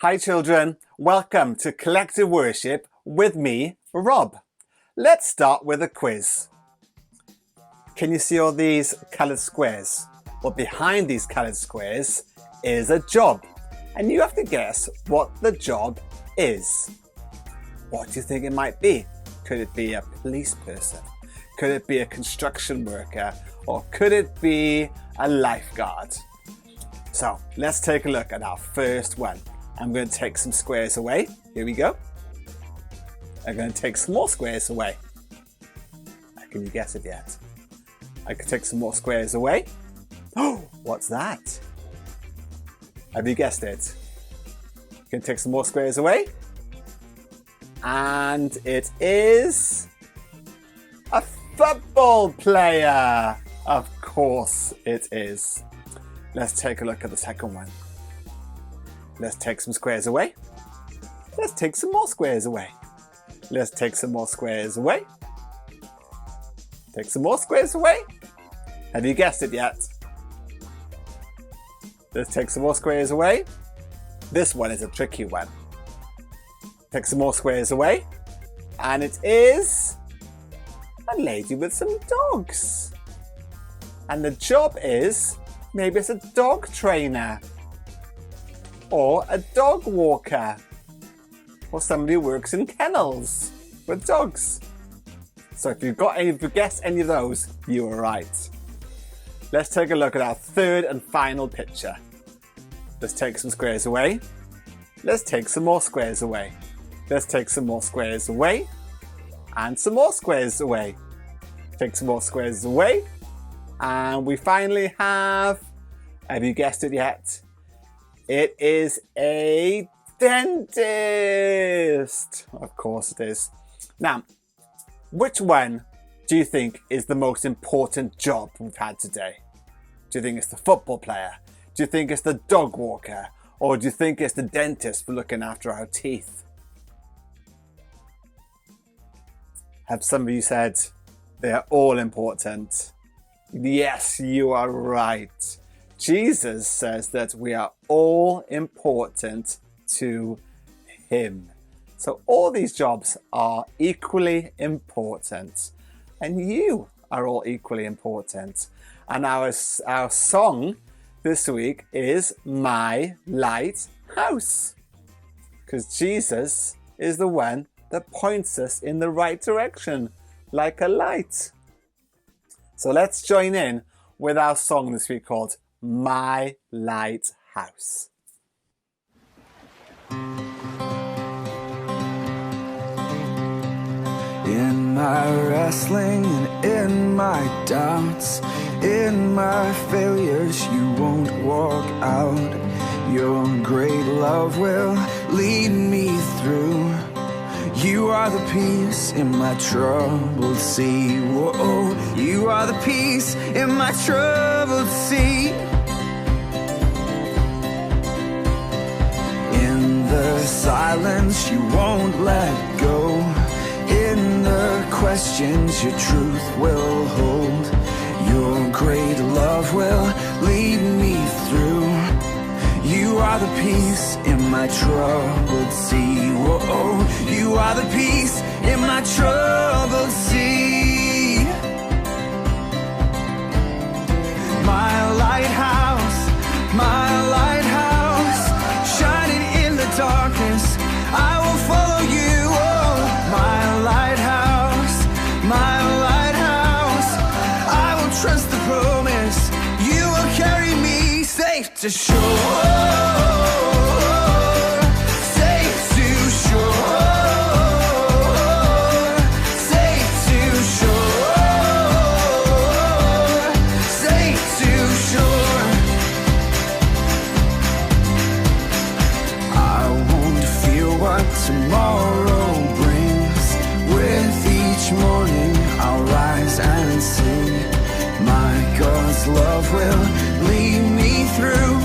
Hi children, welcome to Collective Worship with me, Rob. Let's start with a quiz. Can you see all these coloured squares? Well, behind these coloured squares is a job, and you have to guess what the job is. What do you think it might be? Could it be a police person? Could it be a construction worker? Or could it be a lifeguard? So let's take a look at our first one. I'm going to take some squares away. Here we go. I'm going to take some more squares away. Can you guess it yet? I can take some more squares away. Oh, what's that? Have you guessed it? You can take some more squares away. And it is a football player. Of course it is. Let's take a look at the second one. Let's take some squares away. Let's take some more squares away. Let's take some more squares away. Take some more squares away. Have you guessed it yet? Let's take some more squares away. This one is a tricky one. Take some more squares away. And it is a lady with some dogs. And the job is, maybe it's a dog trainer. Or a dog walker. Or somebody who works in kennels with dogs. So if you guessed any of those, you were right. Let's take a look at our third and final picture. Let's take some squares away. Let's take some more squares away. Let's take some more squares away. And some more squares away. Take some more squares away. And we finally have you guessed it yet? It is a dentist. Of course it is. Now, which one do you think is the most important job we've had today? Do you think it's the football player? Do you think it's the dog walker? Or do you think it's the dentist for looking after our teeth? Have some of you said they are all important? Yes, you are right. Jesus says that we are all important to him. So all these jobs are equally important. And you are all equally important. And our song this week is My Lighthouse. Because Jesus is the one that points us in the right direction, like a light. So let's join in with our song this week called My Lighthouse. In my wrestling and in my doubts, in my failures, you won't walk out. Your great love will lead me through. You are the peace in my troubled sea. Whoa, you are the peace in my troubled sea. In the silence, you won't let go. In the questions, your truth will hold. Your great love will lead me through. You are the peace in my troubled sea. Whoa, you are the peace in my troubled sea. My lighthouse, shining in the darkness, I will follow you. Oh, my lighthouse, I will trust the promise. You will carry me safe to shore. Tomorrow brings. With each morning I'll rise and sing. My God's love will lead me through.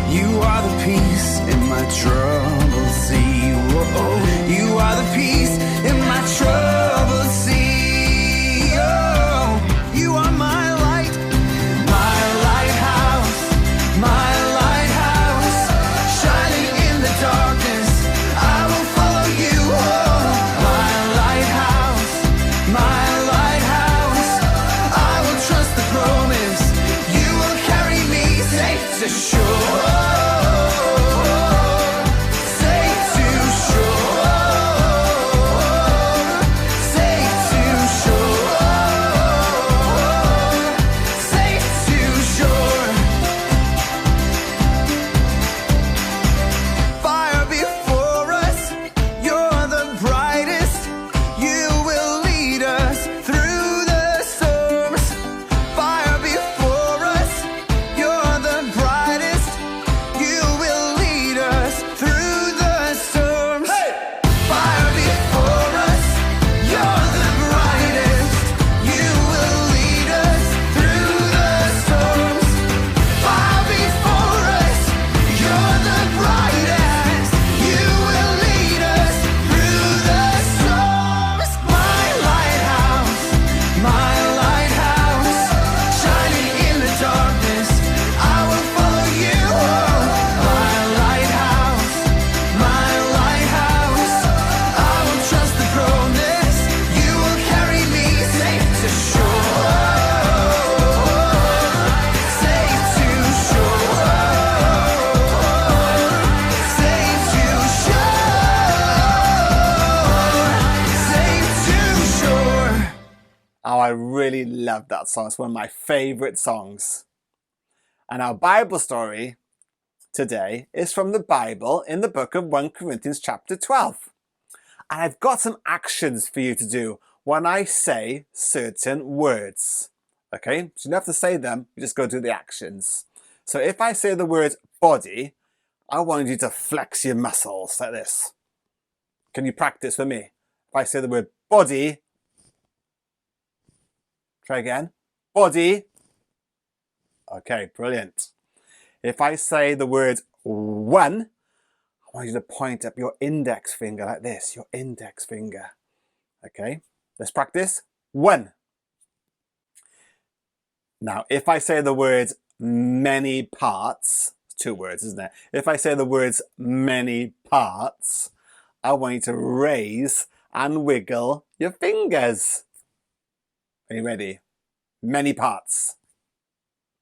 You are the peace in my troubled sea. Whoa, you are the peace in my troubled sea. Oh, you are my light, my lighthouse, shining in the dark. Oh, I really love that song. It's one of my favourite songs. And our Bible story today is from the Bible in the book of 1 Corinthians chapter 12. And I've got some actions for you to do when I say certain words. Okay, so you don't have to say them, you just go do the actions. So if I say the word body, I want you to flex your muscles like this. Can you practice with me? If I say the word body, try again. Body. Okay, brilliant. If I say the word one, I want you to point up your index finger like this, your index finger. Okay, let's practice. One. Now, if I say the word many parts, it's 2 words, isn't it? If I say the words many parts, I want you to raise and wiggle your fingers. Are you ready? Many parts.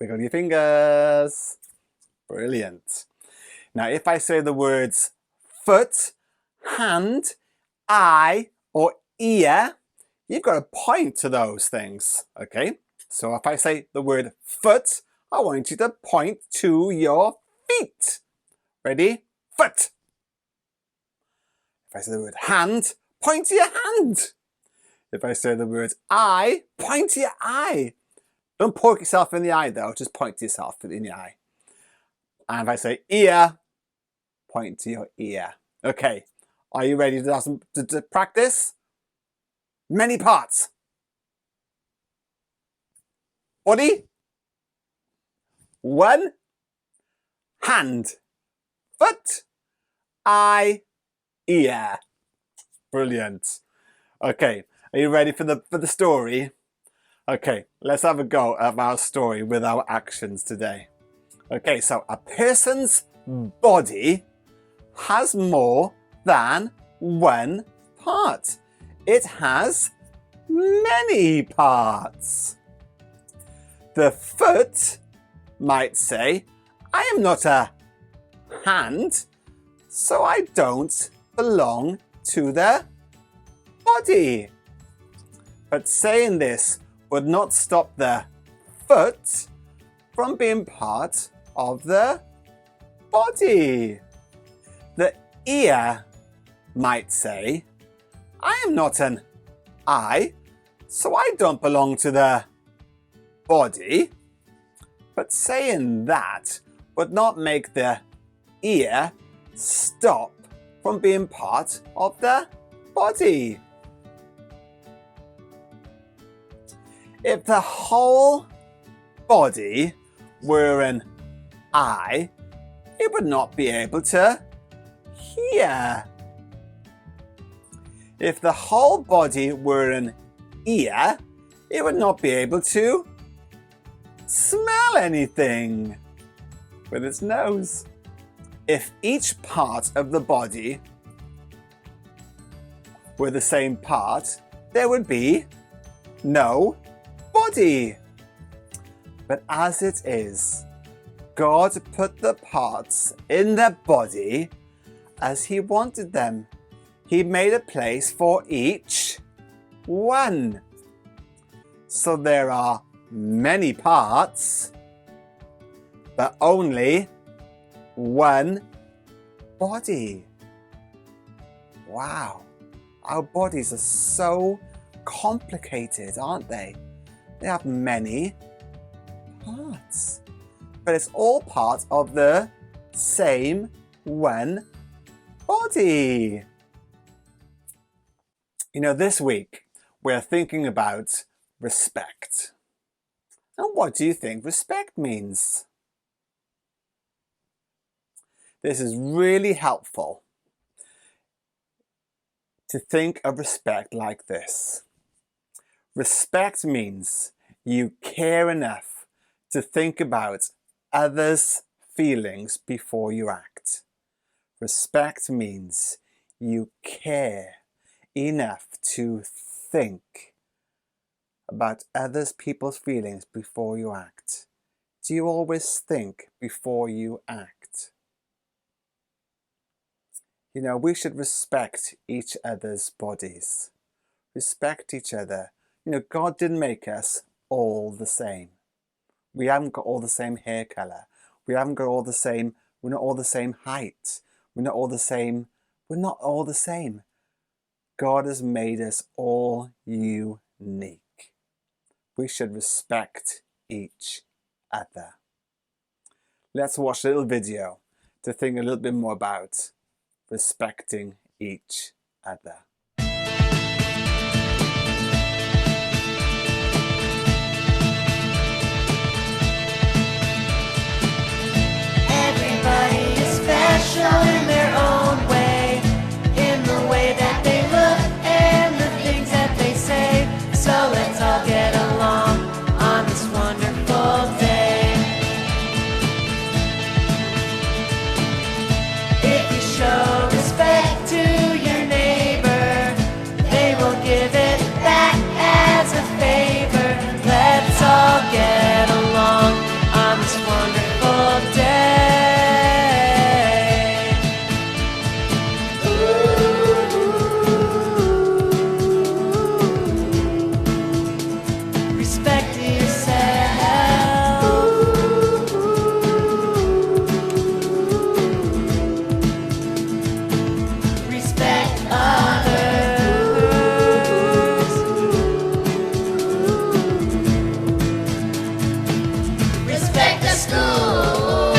Wiggle your fingers. Brilliant. Now, if I say the words foot, hand, eye, or ear, you've got to point to those things, okay? So if I say the word foot, I want you to point to your feet. Ready? Foot. If I say the word hand, point to your hand. If I say the word eye, point to your eye. Don't poke yourself in the eye though, just point to yourself in the eye. And if I say ear, point to your ear. Okay, are you ready to practice? Many parts. Body. One. Hand. Foot. Eye. Ear. Brilliant. Okay, are you ready for the story? Okay, let's have a go at our story with our actions today. Okay, so a person's body has more than one part. It has many parts. The foot might say, I am not a hand, so I don't belong to the body. But saying this would not stop the foot from being part of the body. The ear might say, I am not an eye, so I don't belong to the body. But saying that would not make the ear stop from being part of the body. If the whole body were an eye, it would not be able to hear. If the whole body were an ear, it would not be able to smell anything with its nose. If each part of the body were the same part, there would be no body. But as it is, God put the parts in their body as He wanted them. He made a place for each one. So there are many parts, but only one body. Wow, our bodies are so complicated, aren't they? They have many parts, but it's all part of the same one body. You know, this week we're thinking about respect. And what do you think respect means? This is really helpful to think of respect like this. Respect means you care enough to think about others' feelings before you act. Respect means you care enough to think about others people's feelings before you act. Do you always think before you act? You know, we should respect each other's bodies. Respect each other. You know, God didn't make us all the same. We haven't got all the same hair colour. We haven't got all the same, we're not all the same height. We're not all the same. We're not all the same. God has made us all unique. We should respect each other. Let's watch a little video to think a little bit more about respecting each other. Everybody is special in their own way, in the way that they look and the things that they say. So let's all get along on this wonderful day. If you show respect to your neighbor, they will give it back as a favor. Let's all get along on this wonderful day. Respect yourself. Respect others. Respect the school.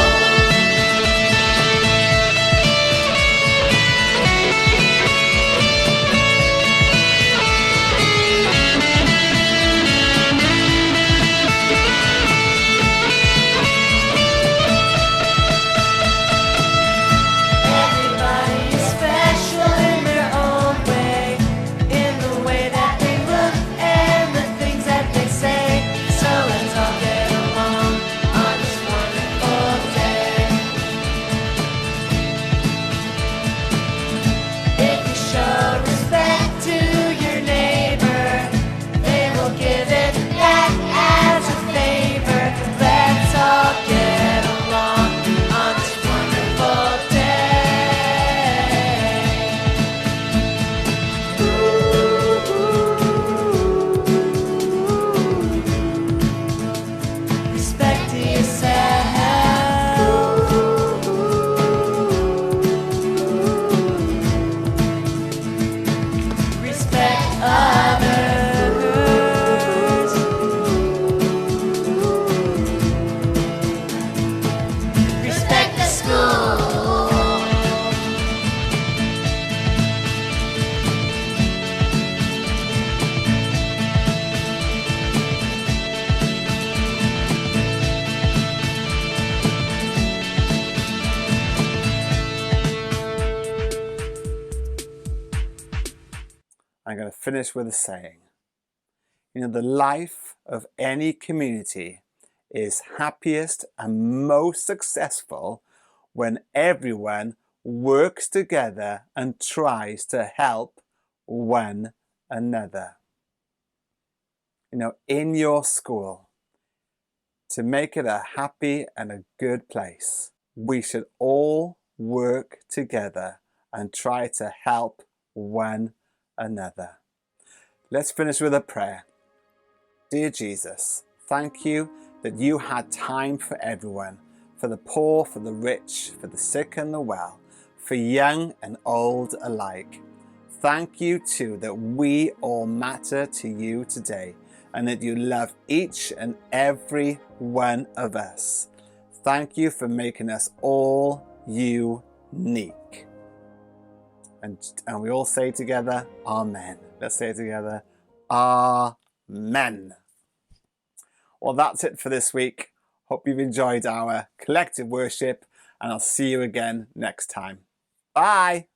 Everybody is special in their own way, in the way that they look and the things that they say. So let's all get along on this wonderful day. If you show respect to your neighbor, they will give it back as a favor. Let's all get along on this wonderful day. Respect yourself. Respect others. Respect the school. I'm going to finish with a saying. You know, the life of any community is happiest and most successful when everyone works together and tries to help one another. You know, in your school, to make it a happy and a good place. We should all work together and try to help one another. Let's finish with a prayer. Dear Jesus, thank you that you had time for everyone, for the poor, for the rich, for the sick and the well, for young and old alike. Thank you too that we all matter to you today and that you love each and every one of us. Thank you for making us all unique. And we all say together, Amen. Let's say it together, Amen. Well, that's it for this week. Hope you've enjoyed our collective worship, and I'll see you again next time. Bye.